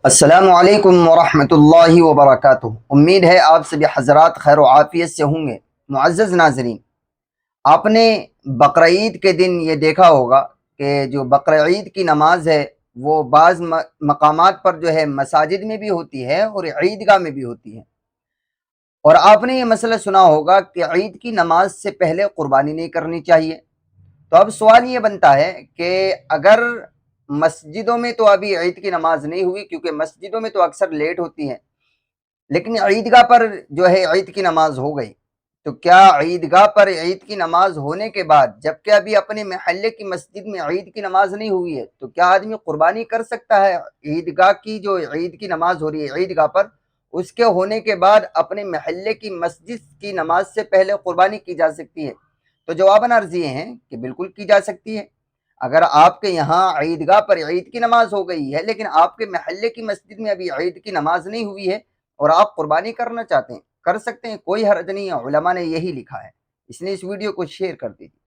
السلام علیکم ورحمۃ اللہ وبرکاتہ۔ امید ہے آپ سبھی حضرات خیر و عافیت سے ہوں گے۔ معزز ناظرین، آپ نے بقرعید کے دن یہ دیکھا ہوگا کہ جو بقرعید کی نماز ہے وہ بعض مقامات پر جو ہے مساجد میں بھی ہوتی ہے اور عیدگاہ میں بھی ہوتی ہے۔ اور آپ نے یہ مسئلہ سنا ہوگا کہ عید کی نماز سے پہلے قربانی نہیں کرنی چاہیے۔ تو اب سوال یہ بنتا ہے کہ اگر مسجدوں میں تو ابھی عید کی نماز نہیں ہوئی، کیونکہ مسجدوں میں تو اکثر لیٹ ہوتی ہے، لیکن عیدگاہ پر جو ہے عید کی نماز ہو گئی، تو کیا عیدگاہ پر عید کی نماز ہونے کے بعد جبکہ ابھی اپنے محلے کی مسجد میں عید کی نماز نہیں ہوئی ہے، تو کیا آدمی قربانی کر سکتا ہے؟ عیدگاہ کی جو عید کی نماز ہو رہی ہے عیدگاہ پر، اس کے ہونے کے بعد اپنے محلے کی مسجد کی نماز سے پہلے قربانی کی جا سکتی ہے؟ تو جواباً عرض یہ ہیں کہ بالکل کی جا سکتی ہے۔ اگر آپ کے یہاں عیدگاہ پر عید کی نماز ہو گئی ہے لیکن آپ کے محلے کی مسجد میں ابھی عید کی نماز نہیں ہوئی ہے اور آپ قربانی کرنا چاہتے ہیں، کر سکتے ہیں، کوئی حرج نہیں ہے، علماء نے یہی لکھا ہے۔ اس لیے اس ویڈیو کو شیئر کر دیجیے۔